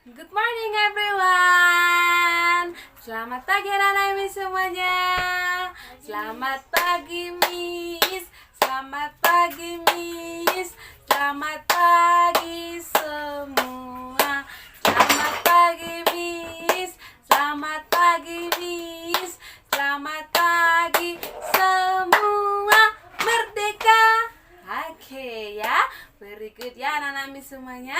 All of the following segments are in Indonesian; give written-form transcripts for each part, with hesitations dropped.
Good morning everyone. Selamat pagi anak-anak Miss semuanya. Selamat pagi Miss. Selamat pagi Miss. Selamat pagi semua. Selamat pagi Miss. Selamat pagi Miss. Selamat pagi semua. Merdeka. Oke ya. Very good ya anak-anak Miss semuanya.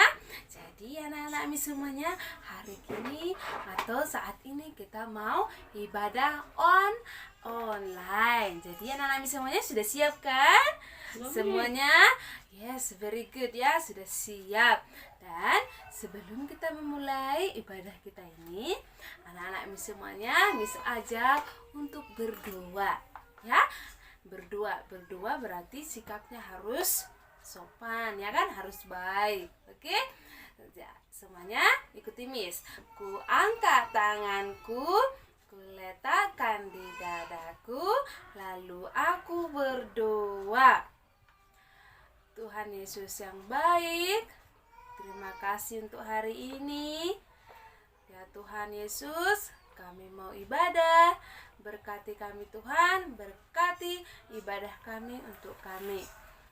Jadi anak-anak Miss semuanya, hari ini atau saat ini kita mau ibadah online. Jadi anak-anak Miss semuanya sudah siap kan? Semuanya? Yes, very good ya, sudah siap. Dan sebelum kita memulai ibadah kita ini, anak-anak Miss semuanya, Miss ajak untuk berdoa. Ya, berdoa berarti sikapnya harus sopan, ya kan, harus baik. Oke, ya, semuanya ikuti Miss. Ku angkat tanganku, ku letakkan di dadaku, lalu aku berdoa. Tuhan Yesus yang baik, terima kasih untuk hari ini. Ya Tuhan Yesus, kami mau ibadah. Berkati kami Tuhan, berkati ibadah kami untuk kami.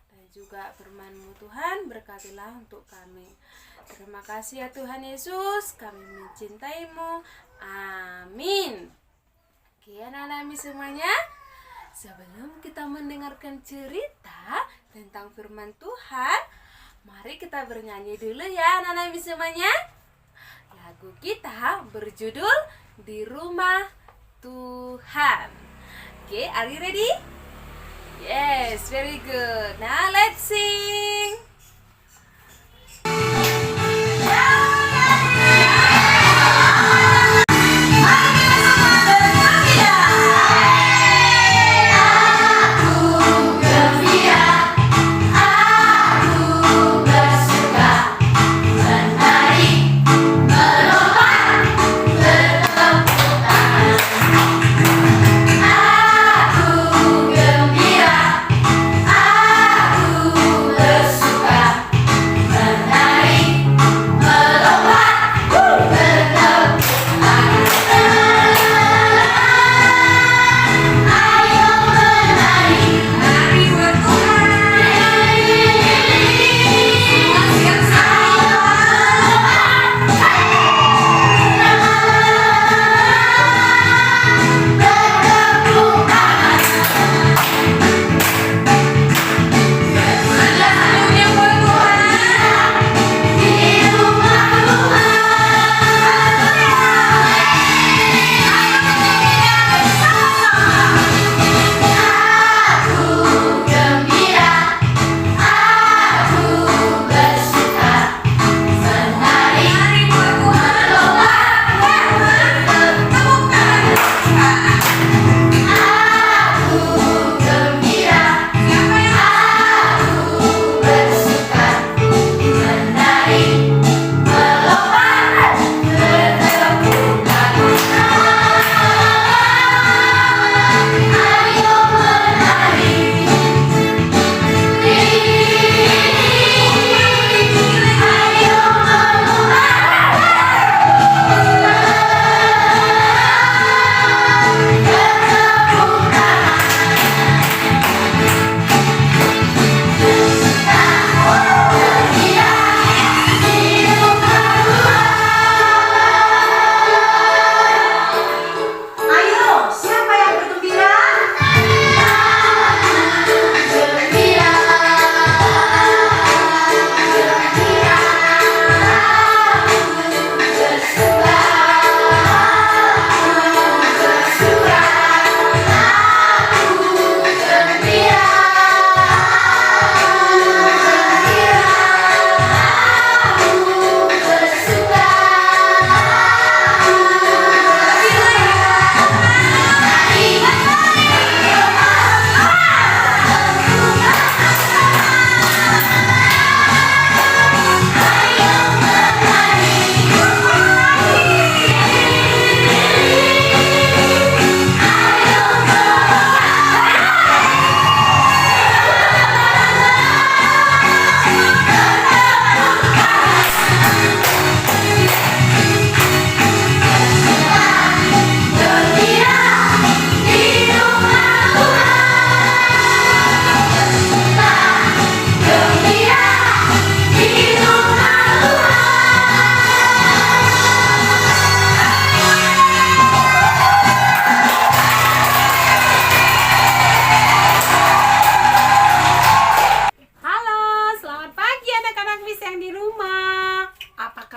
Dan juga firman-Mu Tuhan, berkatilah untuk kami. Terima kasih ya Tuhan Yesus, kami mencintai-Mu. Amin. Oke anak-anak Miss semuanya, sebelum kita mendengarkan cerita tentang firman Tuhan, mari kita bernyanyi dulu ya anak-anak Miss semuanya. Lagu kita berjudul Di Rumah Tuhan. Oke, are you ready? Yes, very good. Now let's sing. Aku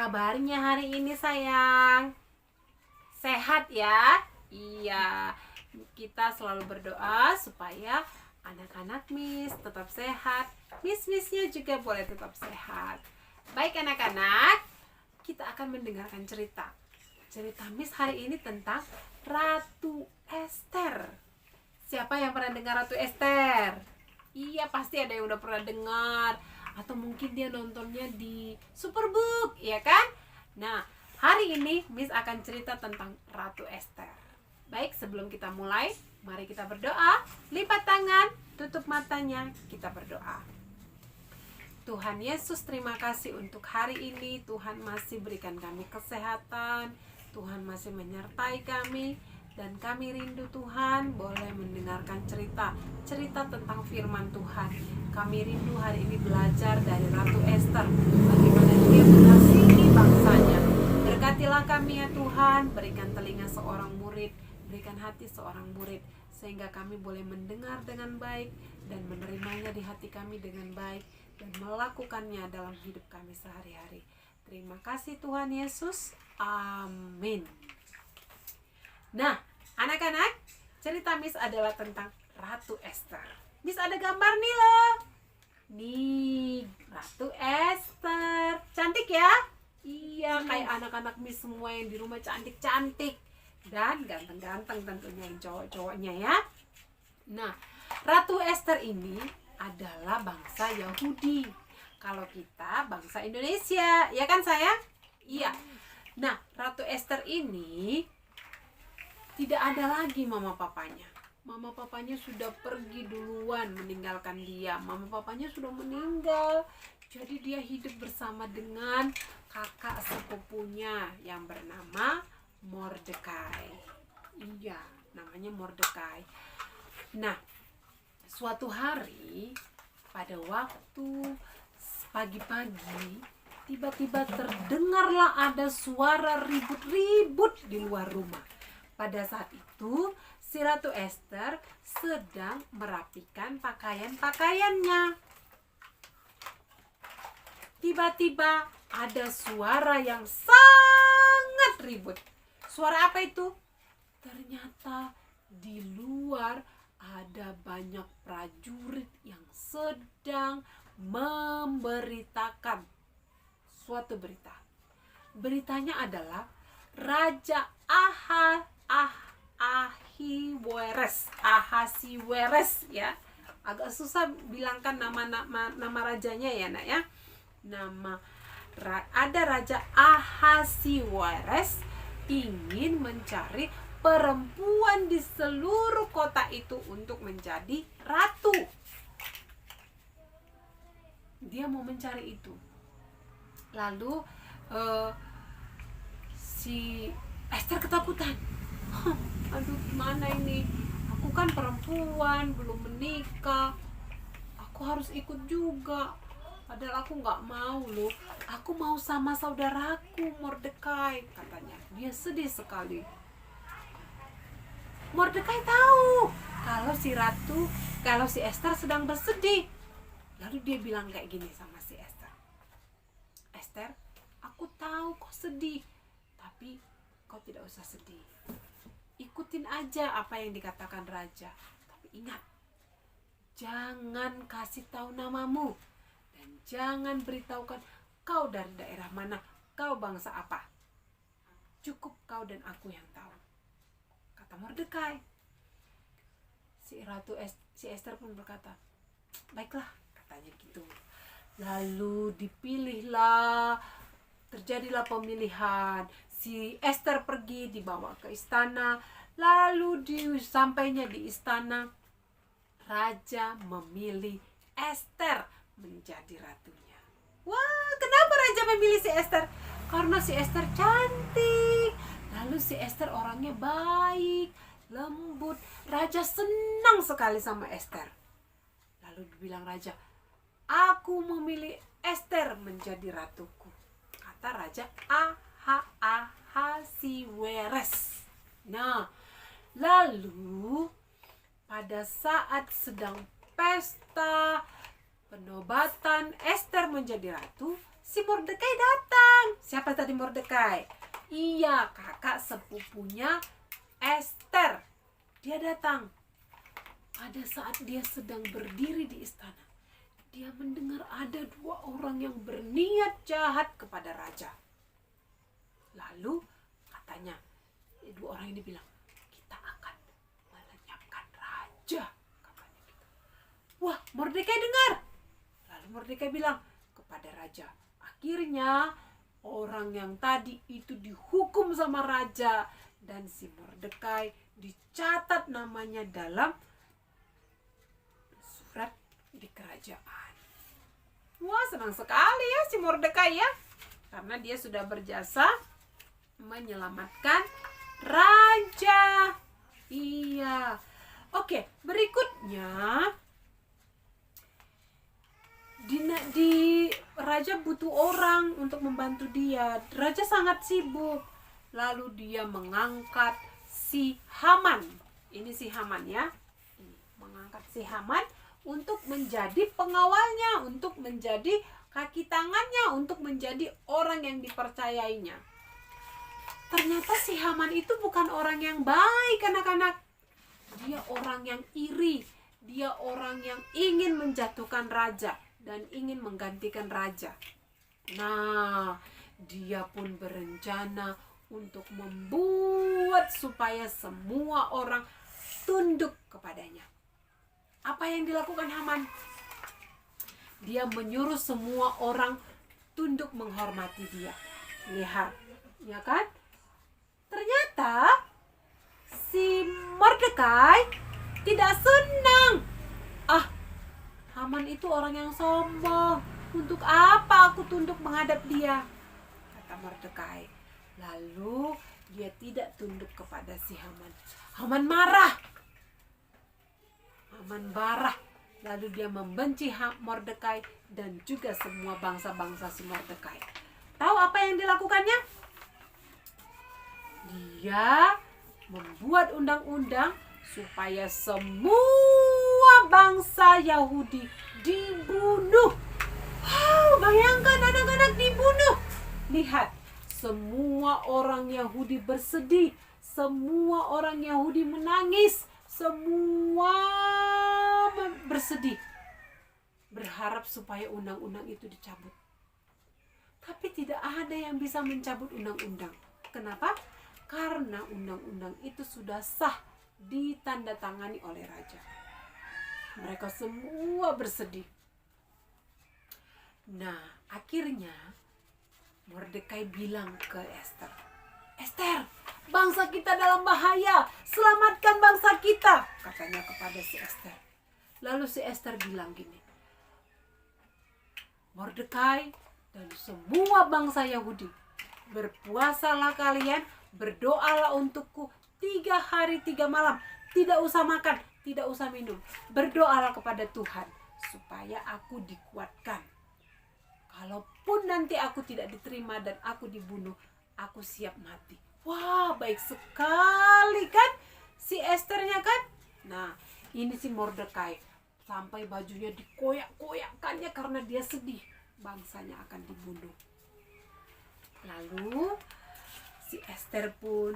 kabarnya hari ini sayang? Sehat ya? Iya, kita selalu berdoa supaya anak-anak Miss tetap sehat. Miss-missnya juga boleh tetap sehat. Baik anak-anak, kita akan mendengarkan cerita. Cerita Miss hari ini tentang Ratu Ester. Siapa yang pernah dengar Ratu Ester? Iya, pasti ada yang udah pernah dengar. Atau mungkin dia nontonnya di Superbook, ya kan? Nah, hari ini Miss akan cerita tentang Ratu Ester. Baik, sebelum kita mulai, mari kita berdoa. Lipat tangan, tutup matanya, kita berdoa. Tuhan Yesus, terima kasih untuk hari ini. Tuhan masih berikan kami kesehatan, Tuhan masih menyertai kami, dan kami rindu Tuhan boleh mendengarkan cerita tentang firman Tuhan. Kami rindu hari ini belajar dari Ratu Ester, bagaimana dia mengasihi bangsanya. Berkatilah kami ya Tuhan, berikan telinga seorang murid, berikan hati seorang murid, sehingga kami boleh mendengar dengan baik dan menerimanya di hati kami dengan baik dan melakukannya dalam hidup kami sehari-hari. Terima kasih Tuhan Yesus. Amin. Nah, anak-anak, cerita Miss adalah tentang Ratu Ester. Miss ada gambar nih loh. Nih, Ratu Ester. Cantik ya? Iya, kayak anak-anak Miss semua yang di rumah cantik-cantik. Dan ganteng-ganteng tentunya yang cowok-cowoknya ya. Nah, Ratu Ester ini adalah bangsa Yahudi. Kalau kita bangsa Indonesia, ya kan sayang? Iya. Nah, Ratu Ester ini tidak ada lagi mama papanya. Mama papanya sudah pergi duluan meninggalkan dia. Mama papanya sudah meninggal. Jadi dia hidup bersama dengan kakak sepupunya yang bernama Mordekai. Iya, namanya Mordekai. Nah, suatu hari pada waktu pagi-pagi, tiba-tiba terdengarlah ada suara ribut-ribut di luar rumah. Pada saat itu, si Ratu Ester sedang merapikan pakaian-pakaiannya. Tiba-tiba ada suara yang sangat ribut. Suara apa itu? Ternyata di luar ada banyak prajurit yang sedang memberitakan suatu berita. Beritanya adalah Raja Ahasiweres ya. Agak susah bilangkan nama rajanya ya nak ya. Ada Raja Ahasiweres ingin mencari perempuan di seluruh kota itu untuk menjadi ratu. Dia mau mencari itu. Lalu si Ester ketakutan. Aduh, gimana ini? Aku kan perempuan, belum menikah. Aku harus ikut juga. Padahal aku nggak mau loh. Aku mau sama saudaraku Mordekai, katanya. Dia sedih sekali. Mordekai tahu kalau si Ester sedang bersedih. Lalu dia bilang kayak gini sama si Ester. Ester, aku tahu kau sedih, tapi kau tidak usah sedih. Ikutin aja apa yang dikatakan raja. Tapi ingat, jangan kasih tahu namamu. Dan jangan beritahukan kau dari daerah mana, kau bangsa apa. Cukup kau dan aku yang tahu, kata Mordekai. Si Ester pun berkata, baiklah, katanya gitu. Lalu terjadilah pemilihan. Si Ester pergi, dibawa ke istana. Lalu sampainya di istana, raja memilih Ester menjadi ratunya. Wah, kenapa raja memilih si Ester? Karena si Ester cantik. Lalu si Ester orangnya baik, lembut. Raja senang sekali sama Ester. Lalu dibilang raja, aku memilih Ester menjadi ratuku, kata Raja Ahasiweres. Nah, lalu pada saat sedang pesta penobatan Ester menjadi ratu, si Mordekai datang. Siapa tadi Mordekai? Iya, kakak sepupunya Ester. Dia datang. Pada saat dia sedang berdiri di istana, dia mendengar ada 2 orang yang berniat jahat kepada raja. Lalu katanya, 2 orang ini bilang, kita akan melenyapkan raja. Katanya gitu. Wah, Mordekai dengar. Lalu Mordekai bilang kepada raja, akhirnya orang yang tadi itu dihukum sama raja. Dan si Mordekai dicatat namanya dalam surat di kerajaan. Wah, senang sekali ya si Mordekai ya. Karena dia sudah berjasa menyelamatkan raja. Iya. Oke, berikutnya di raja butuh orang untuk membantu dia. Raja sangat sibuk. Lalu dia mengangkat si Haman. Ini si Haman ya. Mengangkat si Haman untuk menjadi pengawalnya, untuk menjadi kaki tangannya, untuk menjadi orang yang dipercayainya. Ternyata si Haman itu bukan orang yang baik, anak-anak. Dia orang yang iri. Dia orang yang ingin menjatuhkan raja dan ingin menggantikan raja. Nah, dia pun berencana untuk membuat supaya semua orang tunduk kepadanya. Apa yang dilakukan Haman? Dia menyuruh semua orang tunduk menghormati dia. Lihat, ya kan? Ternyata si Mordekai tidak senang. Haman itu orang yang sombong. Untuk apa aku tunduk menghadap dia? Kata Mordekai. Lalu dia tidak tunduk kepada si Haman. Haman marah. Lalu dia membenci Mordekai dan juga semua bangsa-bangsa si Mordekai. Tahu apa yang dilakukannya? Dia membuat undang-undang supaya semua bangsa Yahudi dibunuh. Bayangkan anak-anak dibunuh. Lihat, semua orang Yahudi bersedih. Semua orang Yahudi menangis. Semua bersedih. Berharap supaya undang-undang itu dicabut. Tapi tidak ada yang bisa mencabut undang-undang. Kenapa? Karena undang-undang itu sudah sah, ditandatangani oleh raja. Mereka semua bersedih. Nah, akhirnya Mordekai bilang ke Ester, Ester, bangsa kita dalam bahaya, selamatkan bangsa kita, katanya kepada si Ester. Lalu si Ester bilang gini, Mordekai dan semua bangsa Yahudi, berpuasalah kalian, berdoalah untukku 3 hari 3 malam, tidak usah makan, tidak usah minum, berdoalah kepada Tuhan supaya aku dikuatkan. Kalaupun nanti aku tidak diterima dan aku dibunuh, aku siap mati. Wah, baik sekali kan si Esternya kan? Nah, ini si Mordekai sampai bajunya dikoyak-koyakkannya karena dia sedih bangsanya akan dibunuh. Lalu si Ester pun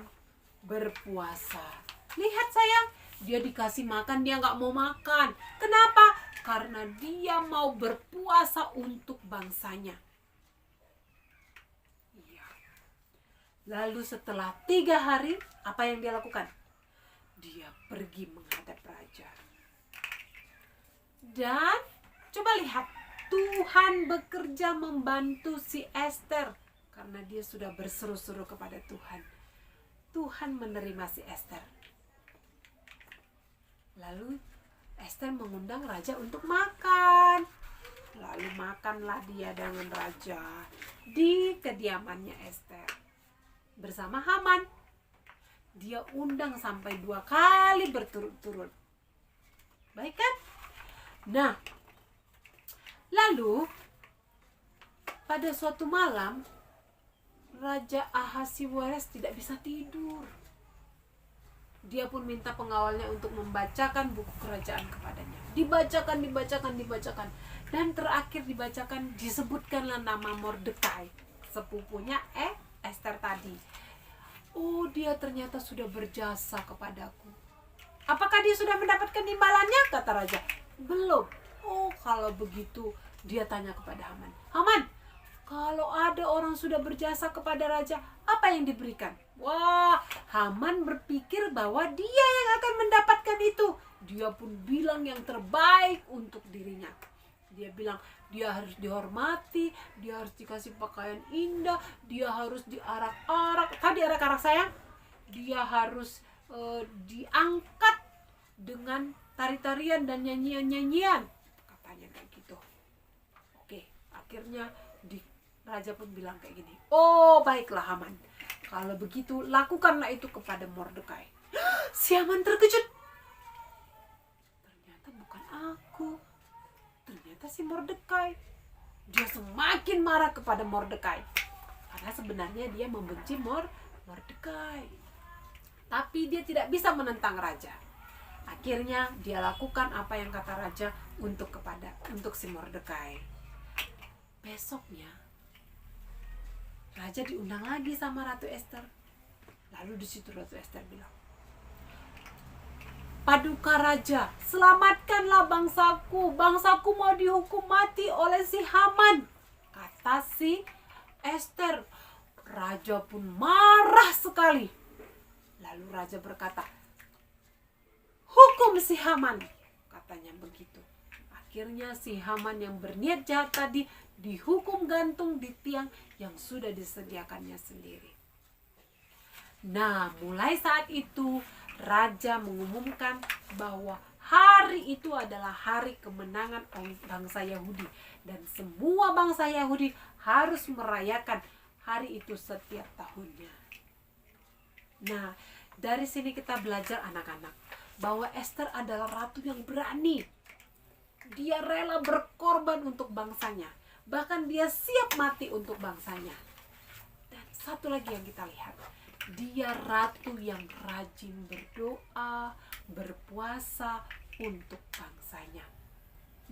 berpuasa. Lihat sayang, dia dikasih makan, dia nggak mau makan. Kenapa? Karena dia mau berpuasa untuk bangsanya. Iya. Lalu setelah 3 hari, apa yang dia lakukan? Dia pergi menghadap raja. Dan coba lihat, Tuhan bekerja membantu si Ester. Karena dia sudah berseru-seru kepada Tuhan. Tuhan menerima si Ester. Lalu Ester mengundang raja untuk makan. Lalu makanlah dia dengan raja di kediamannya Ester bersama Haman. Dia undang sampai 2 kali berturut-turut. Baik kan? Nah, lalu pada suatu malam Raja Ahasiweros tidak bisa tidur. Dia pun minta pengawalnya untuk membacakan buku kerajaan kepadanya. Dibacakan. Dan terakhir disebutkanlah nama Mordekai, sepupunya Esther tadi. Oh, dia ternyata sudah berjasa kepadaku. Apakah dia sudah mendapatkan imbalannya? Kata raja. Belum. Oh, kalau begitu dia tanya kepada Haman. Haman, kalau ada orang sudah berjasa kepada raja, apa yang diberikan? Wah, Haman berpikir bahwa dia yang akan mendapatkan itu. Dia pun bilang yang terbaik untuk dirinya. Dia bilang dia harus dihormati, dia harus dikasih pakaian indah, dia harus diarak-arak. Tadi arak-arak sayang, dia harus diangkat dengan tari-tarian dan nyanyian-nyanyian. Katanya kayak gitu. Oke, akhirnya raja pun bilang kayak gini. Oh, baiklah Haman. Kalau begitu lakukanlah itu kepada Mordekai. Si Haman terkejut. Ternyata bukan aku. Ternyata si Mordekai. Dia semakin marah kepada Mordekai. Karena sebenarnya dia membenci Mordekai. Tapi dia tidak bisa menentang raja. Akhirnya dia lakukan apa yang kata raja untuk si Mordekai. Besoknya raja diundang lagi sama Ratu Esther. Lalu di situ Ratu Esther bilang, Paduka Raja, selamatkanlah bangsaku. Bangsaku mau dihukum mati oleh si Haman. Kata si Esther. Raja pun marah sekali. Lalu raja berkata, hukum si Haman. Katanya begitu. Akhirnya si Haman yang berniat jahat tadi dihukum gantung di tiang yang sudah disediakannya sendiri. Nah, mulai saat itu raja mengumumkan bahwa hari itu adalah hari kemenangan bangsa Yahudi. Dan semua bangsa Yahudi harus merayakan hari itu setiap tahunnya. Nah, dari sini kita belajar anak-anak bahwa Esther adalah ratu yang berani. Dia rela berkorban untuk bangsanya. Bahkan dia siap mati untuk bangsanya. Dan satu lagi yang kita lihat, dia ratu yang rajin berdoa, berpuasa untuk bangsanya.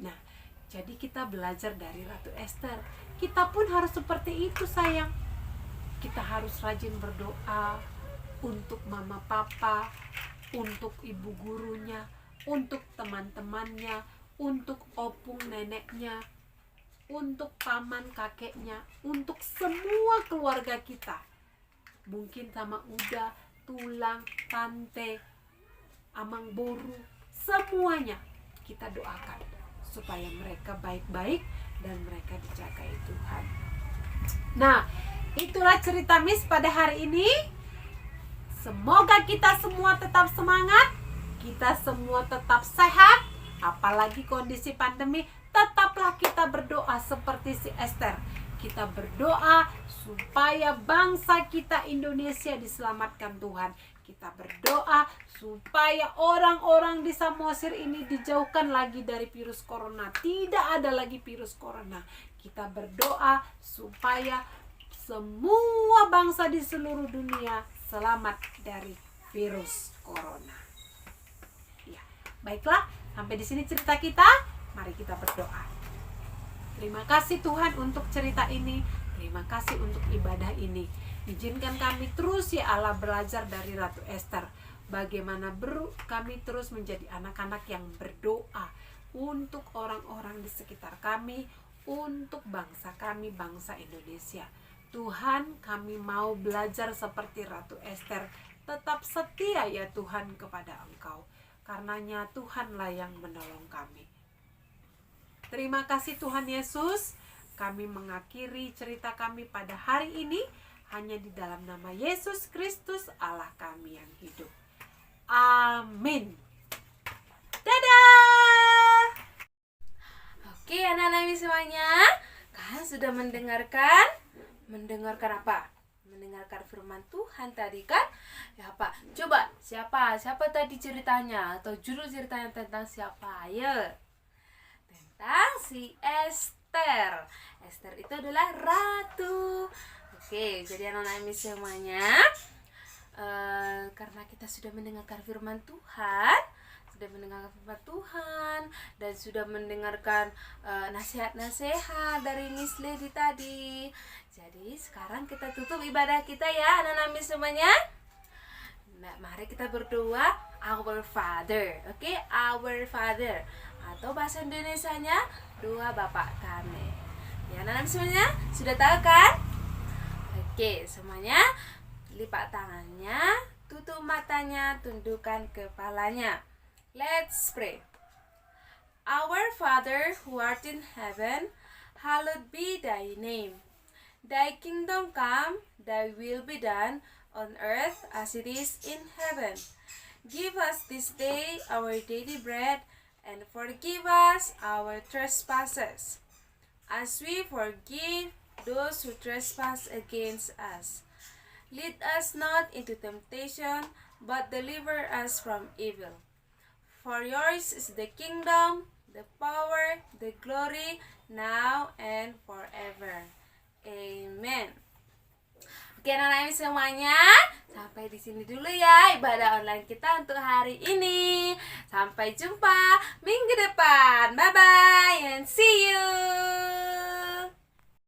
Nah, jadi kita belajar dari Ratu Esther. Kita pun harus seperti itu sayang. Kita harus rajin berdoa untuk mama papa, untuk ibu gurunya, untuk teman-temannya, untuk opung neneknya, untuk paman kakeknya, untuk semua keluarga kita. Mungkin sama Uda, Tulang, Tante, Amang Boru, semuanya kita doakan supaya mereka baik-baik dan mereka dijagai Tuhan. Nah, itulah cerita Miss pada hari ini. Semoga kita semua tetap semangat, kita semua tetap sehat, apalagi kondisi pandemi. Tetaplah kita berdoa seperti si Esther. Kita berdoa supaya bangsa kita Indonesia diselamatkan Tuhan. Kita berdoa supaya orang-orang di Samosir ini dijauhkan lagi dari virus corona. Tidak ada lagi virus corona. Kita berdoa supaya semua bangsa di seluruh dunia selamat dari virus corona. Ya, baiklah, sampai di sini cerita kita. Mari kita berdoa. Terima kasih Tuhan untuk cerita ini. Terima kasih untuk ibadah ini. Izinkan kami terus ya Allah belajar dari Ratu Esther. Bagaimana kami terus menjadi anak-anak yang berdoa untuk orang-orang di sekitar kami, untuk bangsa kami, bangsa Indonesia. Tuhan, kami mau belajar seperti Ratu Esther. Tetap setia ya Tuhan kepada Engkau. Karenanya Tuhanlah yang menolong kami. Terima kasih Tuhan Yesus. Kami mengakhiri cerita kami pada hari ini hanya di dalam nama Yesus Kristus Allah kami yang hidup. Amin. Dadah. Oke anak-anak semuanya, kalian sudah mendengarkan apa? Mendengarkan firman Tuhan tadi kan? Ya apa? Coba siapa tadi ceritanya atau judul ceritanya tentang siapa? Ayo. Tentang si Esther. Esther itu adalah ratu. Oke, jadi anak-anak semuanya, karena kita sudah mendengarkan firman Tuhan, sudah mendengarkan firman Tuhan dan sudah mendengarkan nasihat-nasihat dari Miss Lady tadi. Jadi sekarang kita tutup ibadah kita ya anak-anak Miss semuanya. Nah, mari kita berdoa Our Father, oke? Our Father, atau bahasa Indonesianya doa Bapak kami. Ya anak-anak Miss semuanya sudah tahu kan? Oke, semuanya lipat tangannya, tutup matanya, tundukkan kepalanya. Let's pray. Our Father who art in heaven, hallowed be thy name. Thy kingdom come, thy will be done on earth as it is in heaven. Give us this day our daily bread, and forgive us our trespasses, as we forgive those who trespass against us. Lead us not into temptation, but deliver us from evil. For yours is the kingdom, the power, the glory, now and forever. Amen. Oke anak-anak semuanya, sampai di sini dulu ya ibadah online kita untuk hari ini. Sampai jumpa minggu depan. Bye bye and see you.